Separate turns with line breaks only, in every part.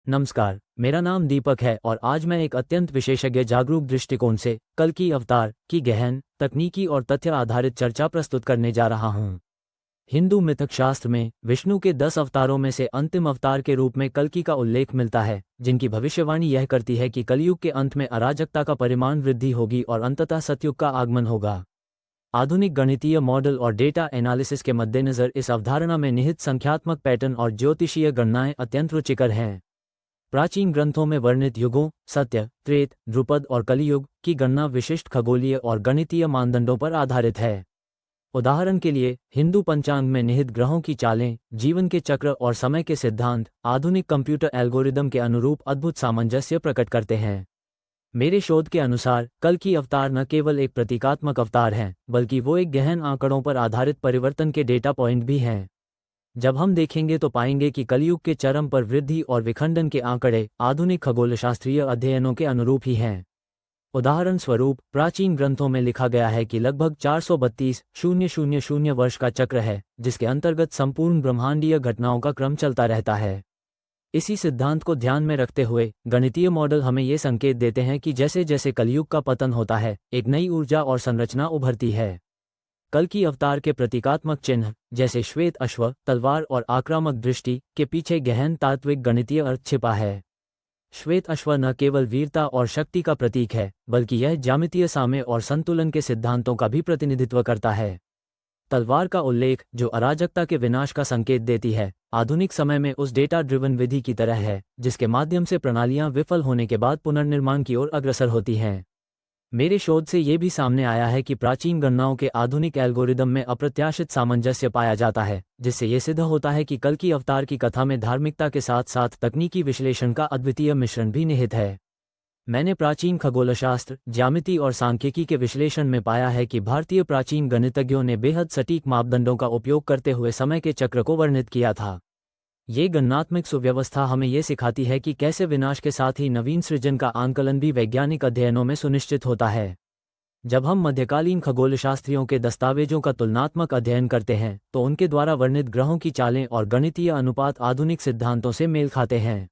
नमस्कार, मेरा नाम दीपक है और आज मैं एक अत्यंत विशेषज्ञ जागरूक दृष्टिकोण से कल्कि अवतार की गहन तकनीकी और तथ्य आधारित चर्चा प्रस्तुत करने जा रहा हूँ। हिंदू मिथक शास्त्र में विष्णु के 10 अवतारों में से अंतिम अवतार के रूप में कल्कि का उल्लेख मिलता है, जिनकी भविष्यवाणी यह करती है कि कलयुग के अंत में अराजकता का परिमाण वृद्धि होगी और अंततः सतयुग का आगमन होगा। आधुनिक गणितीय मॉडल और डेटा एनालिसिस के मद्देनज़र इस अवधारणा में निहित संख्यात्मक पैटर्न और ज्योतिषीय गणनाएं अत्यंत रुचिकर हैं। प्राचीन ग्रंथों में वर्णित युगों सत्य, त्रेत, ध्रुपद और कलियुग की गणना विशिष्ट खगोलीय और गणितीय मानदंडों पर आधारित है। उदाहरण के लिए, हिंदू पंचांग में निहित ग्रहों की चालें, जीवन के चक्र और समय के सिद्धांत आधुनिक कंप्यूटर एल्गोरिदम के अनुरूप अद्भुत सामंजस्य प्रकट करते हैं। मेरे शोध के अनुसार कल्कि अवतार न केवल एक प्रतीकात्मक अवतार हैं, बल्कि वो एक गहन आंकड़ों पर आधारित परिवर्तन के डेटा पॉइंट भी हैं। जब हम देखेंगे तो पाएंगे कि कलयुग के चरम पर वृद्धि और विखंडन के आंकड़े आधुनिक खगोलशास्त्रीय अध्ययनों के अनुरूप ही हैं। उदाहरण स्वरूप, प्राचीन ग्रंथों में लिखा गया है कि लगभग 432,000 वर्ष का चक्र है, जिसके अंतर्गत संपूर्ण ब्रह्मांडीय घटनाओं का क्रम चलता रहता है। इसी सिद्धांत को ध्यान में रखते हुए गणितीय मॉडल हमें ये संकेत देते हैं कि जैसे जैसे कलयुग का पतन होता है, एक नई ऊर्जा और संरचना उभरती है। कल्कि अवतार के प्रतीकात्मक चिन्ह जैसे श्वेत अश्व, तलवार और आक्रामक दृष्टि के पीछे गहन तात्विक गणितीय अर्थ छिपा है। श्वेत अश्व न केवल वीरता और शक्ति का प्रतीक है, बल्कि यह ज्यामितीय साम्य और संतुलन के सिद्धांतों का भी प्रतिनिधित्व करता है। तलवार का उल्लेख, जो अराजकता के विनाश का संकेत देती है, आधुनिक समय में उस डेटा ड्रिवन विधि की तरह है जिसके माध्यम से प्रणालियां विफल होने के बाद पुनर्निर्माण की ओर अग्रसर होती हैं। मेरे शोध से ये भी सामने आया है कि प्राचीन गणनाओं के आधुनिक एल्गोरिदम में अप्रत्याशित सामंजस्य पाया जाता है, जिससे ये सिद्ध होता है कि कल्कि अवतार की कथा में धार्मिकता के साथ साथ तकनीकी विश्लेषण का अद्वितीय मिश्रण भी निहित है। मैंने प्राचीन खगोलशास्त्र, ज्यामिति और सांख्यिकी के विश्लेषण में पाया है कि भारतीय प्राचीन गणितज्ञों ने बेहद सटीक मापदंडों का उपयोग करते हुए समय के चक्र को वर्णित किया था। ये गणनात्मक सुव्यवस्था हमें ये सिखाती है कि कैसे विनाश के साथ ही नवीन सृजन का आंकलन भी वैज्ञानिक अध्ययनों में सुनिश्चित होता है। जब हम मध्यकालीन खगोलशास्त्रियों के दस्तावेजों का तुलनात्मक अध्ययन करते हैं, तो उनके द्वारा वर्णित ग्रहों की चालें और गणितीय अनुपात आधुनिक सिद्धांतों से मेल खाते हैं।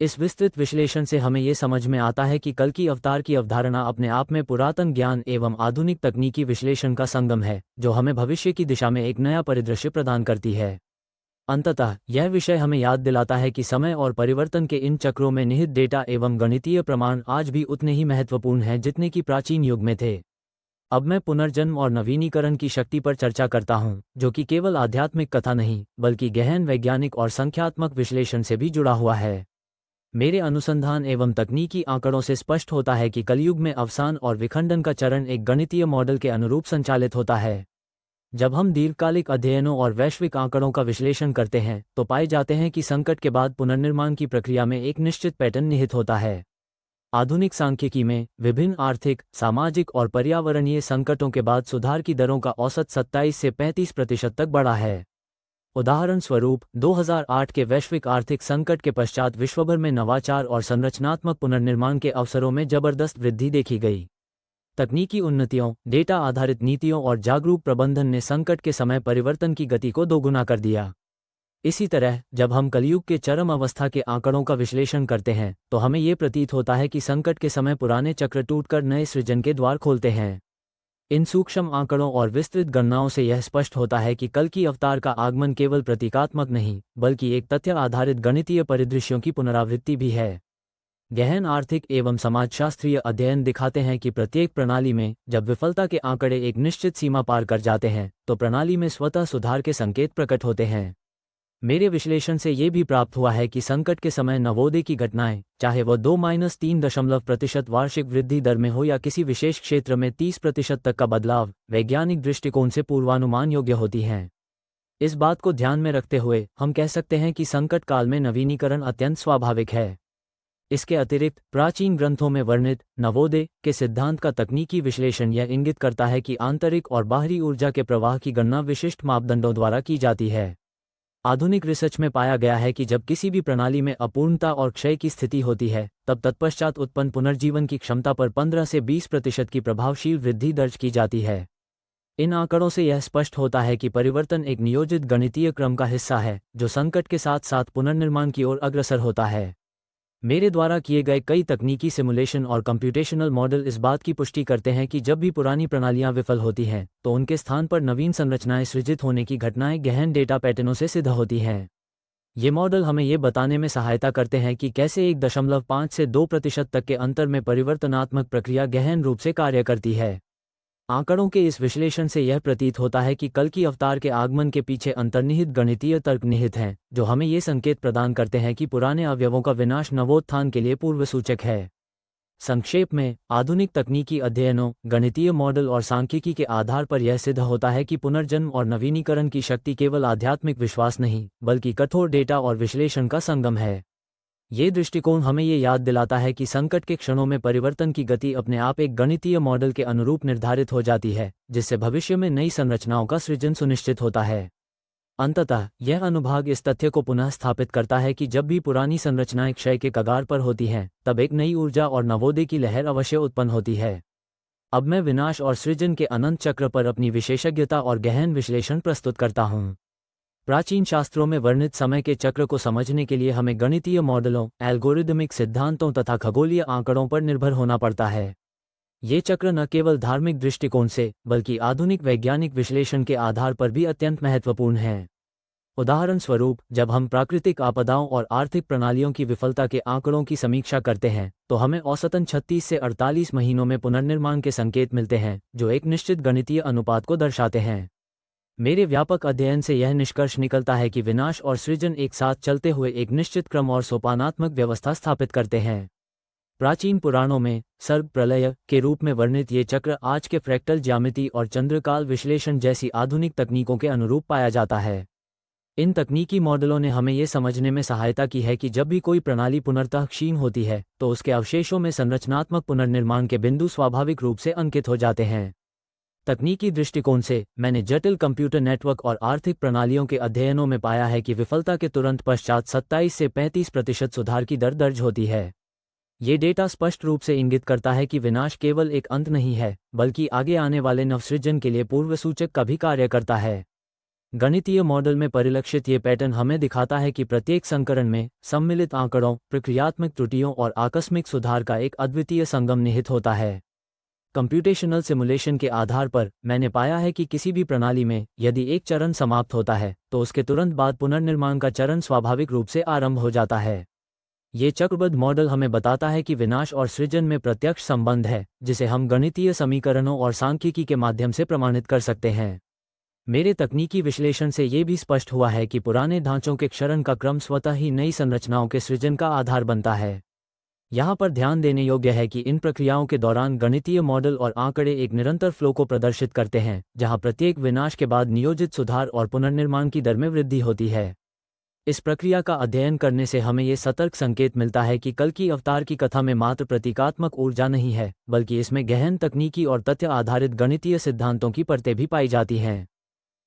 इस विस्तृत विश्लेषण से हमें ये समझ में आता है कि कल्कि अवतार की अवधारणा अपने आप में पुरातन ज्ञान एवं आधुनिक तकनीकी विश्लेषण का संगम है, जो हमें भविष्य की दिशा में एक नया परिदृश्य प्रदान करती है। अंततः यह विषय हमें याद दिलाता है कि समय और परिवर्तन के इन चक्रों में निहित डेटा एवं गणितीय प्रमाण आज भी उतने ही महत्वपूर्ण हैं जितने कि प्राचीन युग में थे। अब मैं पुनर्जन्म और नवीनीकरण की शक्ति पर चर्चा करता हूं, जो कि केवल आध्यात्मिक कथा नहीं, बल्कि गहन वैज्ञानिक और संख्यात्मक विश्लेषण से भी जुड़ा हुआ है। मेरे अनुसंधान एवं तकनीकी आंकड़ों से स्पष्ट होता है कि कलयुग में अवसान और विखंडन का चरण एक गणितीय मॉडल के अनुरूप संचालित होता है। जब हम दीर्घकालिक अध्ययनों और वैश्विक आंकड़ों का विश्लेषण करते हैं, तो पाए जाते हैं कि संकट के बाद पुनर्निर्माण की प्रक्रिया में एक निश्चित पैटर्न निहित होता है। आधुनिक सांख्यिकी में विभिन्न आर्थिक, सामाजिक और पर्यावरणीय संकटों के बाद सुधार की दरों का औसत 27 से 35% तक बढ़ा है। उदाहरण स्वरूप, 2008 के वैश्विक आर्थिक संकट के पश्चात विश्वभर में नवाचार और संरचनात्मक पुनर्निर्माण के अवसरों में जबरदस्त वृद्धि देखी गई। तकनीकी उन्नतियों, डेटा आधारित नीतियों और जागरूक प्रबंधन ने संकट के समय परिवर्तन की गति को दोगुना कर दिया। इसी तरह, जब हम कलयुग के चरम अवस्था के आंकड़ों का विश्लेषण करते हैं, तो हमें ये प्रतीत होता है कि संकट के समय पुराने चक्र टूटकर नए सृजन के द्वार खोलते हैं। इन सूक्ष्म आंकड़ों और विस्तृत गणनाओं से यह स्पष्ट होता है कि कल्कि अवतार का आगमन केवल प्रतीकात्मक नहीं, बल्कि एक तथ्य आधारित गणितीय परिदृश्यों की पुनरावृत्ति भी है। गहन आर्थिक एवं समाजशास्त्रीय अध्ययन दिखाते हैं कि प्रत्येक प्रणाली में जब विफलता के आंकड़े एक निश्चित सीमा पार कर जाते हैं, तो प्रणाली में स्वतः सुधार के संकेत प्रकट होते हैं। मेरे विश्लेषण से ये भी प्राप्त हुआ है कि संकट के समय नवोदय की घटनाएं, चाहे वह 2-3% वार्षिक वृद्धि दर में हो या किसी विशेष क्षेत्र में 30% तक का बदलाव, वैज्ञानिक दृष्टिकोण से पूर्वानुमान योग्य होती हैं। इस बात को ध्यान में रखते हुए हम कह सकते हैं कि संकट काल में नवीनीकरण अत्यंत स्वाभाविक है। इसके अतिरिक्त प्राचीन ग्रंथों में वर्णित नवोदय के सिद्धांत का तकनीकी विश्लेषण यह इंगित करता है कि आंतरिक और बाहरी ऊर्जा के प्रवाह की गणना विशिष्ट मापदंडों द्वारा की जाती है। आधुनिक रिसर्च में पाया गया है कि जब किसी भी प्रणाली में अपूर्णता और क्षय की स्थिति होती है, तब तत्पश्चात उत्पन्न पुनर्जीवन की क्षमता पर 15 से 20% की प्रभावशील वृद्धि दर्ज की जाती है। इन आंकड़ों से यह स्पष्ट होता है कि परिवर्तन एक नियोजित गणितीय क्रम का हिस्सा है, जो संकट के साथ साथ पुनर्निर्माण की ओर अग्रसर होता है। मेरे द्वारा किए गए कई तकनीकी सिमुलेशन और कंप्यूटेशनल मॉडल इस बात की पुष्टि करते हैं कि जब भी पुरानी प्रणालियां विफल होती हैं तो उनके स्थान पर नवीन संरचनाएं सृजित होने की घटनाएं गहन डेटा पैटर्नों से सिद्ध होती हैं। ये मॉडल हमें ये बताने में सहायता करते हैं कि कैसे 1.5 से 2% तक के अंतर में परिवर्तनात्मक प्रक्रिया गहन रूप से कार्य करती है। आंकड़ों के इस विश्लेषण से यह प्रतीत होता है कि कल की अवतार के आगमन के पीछे अंतर्निहित गणितीय तर्क निहित हैं, जो हमें ये संकेत प्रदान करते हैं कि पुराने अवयवों का विनाश नवोत्थान के लिए पूर्वसूचक है। संक्षेप में, आधुनिक तकनीकी अध्ययनों, गणितीय मॉडल और सांख्यिकी के आधार पर यह सिद्ध होता है कि पुनर्जन्म और नवीनीकरण की शक्ति केवल आध्यात्मिक विश्वास नहीं, बल्कि कठोर डेटा और विश्लेषण का संगम है। ये दृष्टिकोण हमें ये याद दिलाता है कि संकट के क्षणों में परिवर्तन की गति अपने आप एक गणितीय मॉडल के अनुरूप निर्धारित हो जाती है, जिससे भविष्य में नई संरचनाओं का सृजन सुनिश्चित होता है। अंततः यह अनुभाग इस तथ्य को पुनः स्थापित करता है कि जब भी पुरानी संरचनाएं क्षय के कगार पर होती हैं, तब एक नई ऊर्जा और नवोदय की लहर अवश्य उत्पन्न होती है। अब मैं विनाश और सृजन के अनंत चक्र पर अपनी विशेषज्ञता और गहन विश्लेषण प्रस्तुत करता हूँ। प्राचीन शास्त्रों में वर्णित समय के चक्र को समझने के लिए हमें गणितीय मॉडलों, एल्गोरिदमिक सिद्धांतों तथा खगोलीय आंकड़ों पर निर्भर होना पड़ता है। ये चक्र न केवल धार्मिक दृष्टिकोण से, बल्कि आधुनिक वैज्ञानिक विश्लेषण के आधार पर भी अत्यंत महत्वपूर्ण हैं। उदाहरण स्वरूप, जब हम प्राकृतिक आपदाओं और आर्थिक प्रणालियों की विफलता के आंकड़ों की समीक्षा करते हैं, तो हमें औसतन 36 से 48 महीनों में पुनर्निर्माण के संकेत मिलते हैं, जो एक निश्चित गणितीय अनुपात को दर्शाते हैं। मेरे व्यापक अध्ययन से यह निष्कर्ष निकलता है कि विनाश और सृजन एक साथ चलते हुए एक निश्चित क्रम और सोपानात्मक व्यवस्था स्थापित करते हैं। प्राचीन पुराणों में सर्ग प्रलय के रूप में वर्णित ये चक्र आज के फ्रैक्टल ज्यामिति और चंद्रकाल विश्लेषण जैसी आधुनिक तकनीकों के अनुरूप पाया जाता है। इन तकनीकी मॉडलों ने हमें ये समझने में सहायता की है कि जब भी कोई प्रणाली पुनर्तः क्षीण होती है, तो उसके अवशेषों में संरचनात्मक पुनर्निर्माण के बिंदु स्वाभाविक रूप से अंकित हो जाते हैं। तकनीकी दृष्टिकोण से, मैंने जटिल कंप्यूटर नेटवर्क और आर्थिक प्रणालियों के अध्ययनों में पाया है कि विफलता के तुरंत पश्चात 27 से 35% सुधार की दर दर्ज होती है। ये डेटा स्पष्ट रूप से इंगित करता है कि विनाश केवल एक अंत नहीं है, बल्कि आगे आने वाले नवसृजन के लिए पूर्वसूचक का भी कार्य करता है। गणितीय मॉडल में परिलक्षित ये पैटर्न हमें दिखाता है कि प्रत्येक संकरण में सम्मिलित आंकड़ों, प्रक्रियात्मक त्रुटियों और आकस्मिक सुधार का एक अद्वितीय संगम निहित होता है। कंप्यूटेशनल सिमुलेशन के आधार पर मैंने पाया है कि किसी भी प्रणाली में यदि एक चरण समाप्त होता है, तो उसके तुरंत बाद पुनर्निर्माण का चरण स्वाभाविक रूप से आरंभ हो जाता है। ये चक्रबद्ध मॉडल हमें बताता है कि विनाश और सृजन में प्रत्यक्ष संबंध है, जिसे हम गणितीय समीकरणों और सांख्यिकी के माध्यम से प्रमाणित कर सकते हैं। मेरे तकनीकी विश्लेषण से ये भी स्पष्ट हुआ है कि पुराने ढांचों के क्षरण का क्रम स्वतः ही नई संरचनाओं के सृजन का आधार बनता है। यहाँ पर ध्यान देने योग्य है कि इन प्रक्रियाओं के दौरान गणितीय मॉडल और आंकड़े एक निरंतर फ्लो को प्रदर्शित करते हैं, जहाँ प्रत्येक विनाश के बाद नियोजित सुधार और पुनर्निर्माण की दर में वृद्धि होती है। इस प्रक्रिया का अध्ययन करने से हमें ये सतर्क संकेत मिलता है कि कल की अवतार की कथा में मात्र प्रतीकात्मक ऊर्जा नहीं है, बल्कि इसमें गहन तकनीकी और तथ्य आधारित गणितीय सिद्धांतों की परतें भी पाई जाती हैं।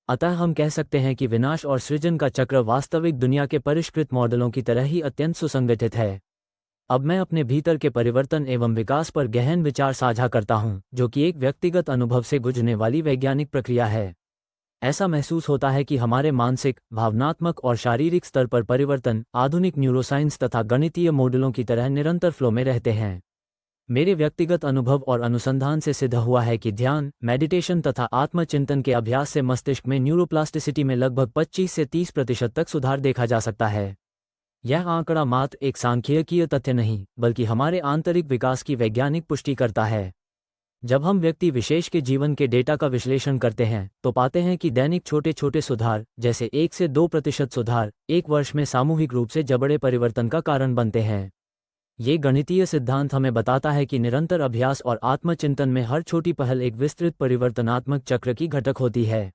अतः हम कह सकते हैं कि विनाश और सृजन का चक्र वास्तविक दुनिया के परिष्कृत मॉडलों की तरह ही अत्यंत सुसंगठित है। अब मैं अपने भीतर के परिवर्तन एवं विकास पर गहन विचार साझा करता हूं, जो कि एक व्यक्तिगत अनुभव से गुजरने वाली वैज्ञानिक प्रक्रिया है। ऐसा महसूस होता है कि हमारे मानसिक, भावनात्मक और शारीरिक स्तर पर परिवर्तन आधुनिक न्यूरोसाइंस तथा गणितीय मॉडलों की तरह निरंतर फ्लो में रहते हैं। मेरे व्यक्तिगत अनुभव और अनुसंधान से सिद्ध हुआ है कि ध्यान, मेडिटेशन तथा आत्मचिंतन के अभ्यास से मस्तिष्क में न्यूरोप्लास्टिसिटी में लगभग 25 से 30% तक सुधार देखा जा सकता है। यह आंकड़ा मात्र एक सांख्यिकीय तथ्य नहीं, बल्कि हमारे आंतरिक विकास की वैज्ञानिक पुष्टि करता है। जब हम व्यक्ति विशेष के जीवन के डेटा का विश्लेषण करते हैं, तो पाते हैं कि दैनिक छोटे छोटे सुधार, जैसे 1 से 2% सुधार, एक वर्ष में सामूहिक रूप से जबड़े परिवर्तन का कारण बनते हैं। ये गणितीय सिद्धांत हमें बताता है कि निरंतर अभ्यास और आत्मचिंतन में हर छोटी पहल एक विस्तृत परिवर्तनात्मक चक्र की घटक होती है।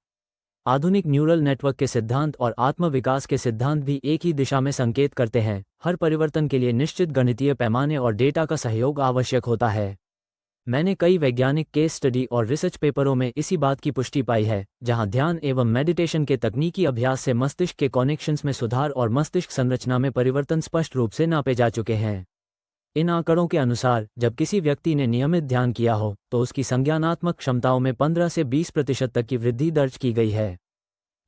आधुनिक न्यूरल नेटवर्क के सिद्धांत और आत्म विकास के सिद्धांत भी एक ही दिशा में संकेत करते हैं। हर परिवर्तन के लिए निश्चित गणितीय पैमाने और डेटा का सहयोग आवश्यक होता है। मैंने कई वैज्ञानिक केस स्टडी और रिसर्च पेपरों में इसी बात की पुष्टि पाई है, जहां ध्यान एवं मेडिटेशन के तकनीकी अभ्यास से मस्तिष्क के कनेक्शंस में सुधार और मस्तिष्क संरचना में परिवर्तन स्पष्ट रूप से नापे जा चुके हैं। इन आंकड़ों के अनुसार, जब किसी व्यक्ति ने नियमित ध्यान किया हो, तो उसकी संज्ञानात्मक क्षमताओं में 15 से 20% तक की वृद्धि दर्ज की गई है।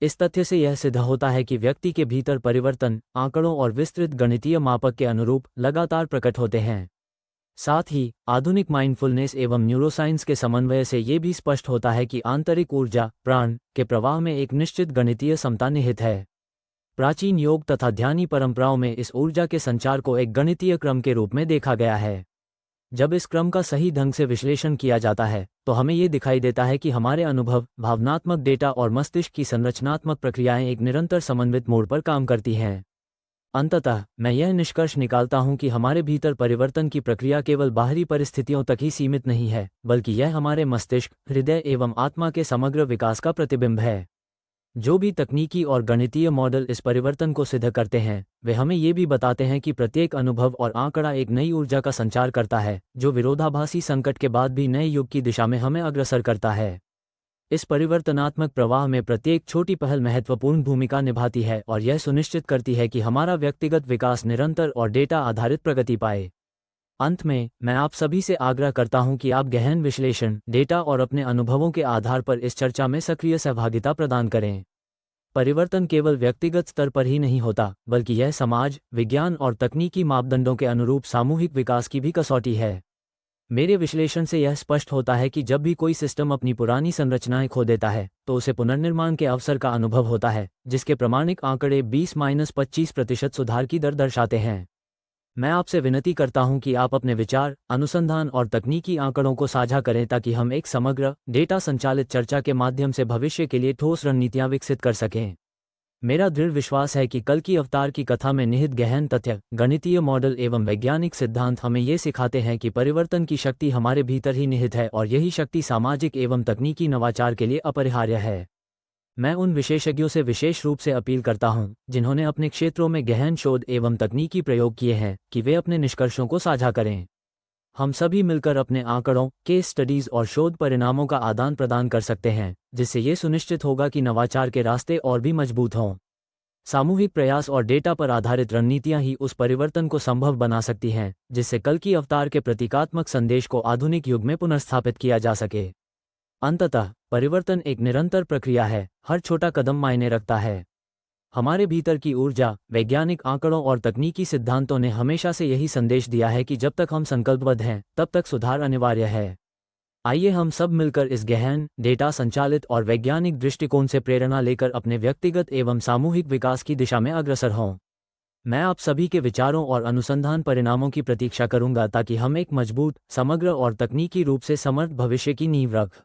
इस तथ्य से यह सिद्ध होता है कि व्यक्ति के भीतर परिवर्तन आंकड़ों और विस्तृत गणितीय मापक के अनुरूप लगातार प्रकट होते हैं। साथ ही आधुनिक माइंडफुलनेस एवं न्यूरोसाइंस के समन्वय से ये भी स्पष्ट होता है कि आंतरिक ऊर्जा प्राण के प्रवाह में एक निश्चित गणितीय समता निहित है। प्राचीन योग तथा ध्यानी परंपराओं में इस ऊर्जा के संचार को एक गणितीय क्रम के रूप में देखा गया है। जब इस क्रम का सही ढंग से विश्लेषण किया जाता है तो हमें ये दिखाई देता है कि हमारे अनुभव, भावनात्मक डेटा और मस्तिष्क की संरचनात्मक प्रक्रियाएं एक निरंतर समन्वित मोड पर काम करती हैं। अंततः मैं यह निष्कर्ष निकालता हूं कि हमारे भीतर परिवर्तन की प्रक्रिया केवल बाहरी परिस्थितियों तक ही सीमित नहीं है, बल्कि यह हमारे मस्तिष्क, हृदय एवं आत्मा के समग्र विकास का प्रतिबिंब है। जो भी तकनीकी और गणितीय मॉडल इस परिवर्तन को सिद्ध करते हैं, वे हमें ये भी बताते हैं कि प्रत्येक अनुभव और आंकड़ा एक नई ऊर्जा का संचार करता है, जो विरोधाभासी संकट के बाद भी नए युग की दिशा में हमें अग्रसर करता है। इस परिवर्तनात्मक प्रवाह में प्रत्येक छोटी पहल महत्वपूर्ण भूमिका निभाती है और यह सुनिश्चित करती है कि हमारा व्यक्तिगत विकास निरंतर और डेटा आधारित प्रगति पाए। अंत में मैं आप सभी से आग्रह करता हूं कि आप गहन विश्लेषण, डेटा और अपने अनुभवों के आधार पर इस चर्चा में सक्रिय सहभागिता प्रदान करें। परिवर्तन केवल व्यक्तिगत स्तर पर ही नहीं होता, बल्कि यह समाज, विज्ञान और तकनीकी मापदंडों के अनुरूप सामूहिक विकास की भी कसौटी है। मेरे विश्लेषण से यह स्पष्ट होता है कि जब भी कोई सिस्टम अपनी पुरानी संरचनाएं खो देता है तो उसे पुनर्निर्माण के अवसर का अनुभव होता है, जिसके प्रामाणिक आंकड़े 20-25% सुधार की दर दर्शाते हैं। मैं आपसे विनती करता हूं कि आप अपने विचार, अनुसंधान और तकनीकी आंकड़ों को साझा करें ताकि हम एक समग्र, डेटा संचालित चर्चा के माध्यम से भविष्य के लिए ठोस रणनीतियां विकसित कर सकें। मेरा दृढ़ विश्वास है कि कल की अवतार की कथा में निहित गहन तथ्य, गणितीय मॉडल एवं वैज्ञानिक सिद्धांत हमें ये सिखाते हैं कि परिवर्तन की शक्ति हमारे भीतर ही निहित है और यही शक्ति सामाजिक एवं तकनीकी नवाचार के लिए अपरिहार्य है। मैं उन विशेषज्ञों से विशेष रूप से अपील करता हूं, जिन्होंने अपने क्षेत्रों में गहन शोध एवं तकनीकी प्रयोग किए हैं, कि वे अपने निष्कर्षों को साझा करें। हम सभी मिलकर अपने आंकड़ों, केस स्टडीज और शोध परिणामों का आदान प्रदान कर सकते हैं, जिससे ये सुनिश्चित होगा कि नवाचार के रास्ते और भी मजबूत हों। सामूहिक प्रयास और डेटा पर आधारित रणनीतियां ही उस परिवर्तन को संभव बना सकती हैं, जिससे कल की अवतार के प्रतीकात्मक संदेश को आधुनिक युग में पुनर्स्थापित किया जा सके। अंततः परिवर्तन एक निरंतर प्रक्रिया है, हर छोटा कदम मायने रखता है। हमारे भीतर की ऊर्जा, वैज्ञानिक आंकड़ों और तकनीकी सिद्धांतों ने हमेशा से यही संदेश दिया है कि जब तक हम संकल्पबद्ध हैं, तब तक सुधार अनिवार्य है। आइए हम सब मिलकर इस गहन, डेटा संचालित और वैज्ञानिक दृष्टिकोण से प्रेरणा लेकर अपने व्यक्तिगत एवं सामूहिक विकास की दिशा में अग्रसर हों। मैं आप सभी के विचारों और अनुसंधान परिणामों की प्रतीक्षा करूंगा ताकि हम एक मजबूत, समग्र और तकनीकी रूप से समर्थ भविष्य की नींव रख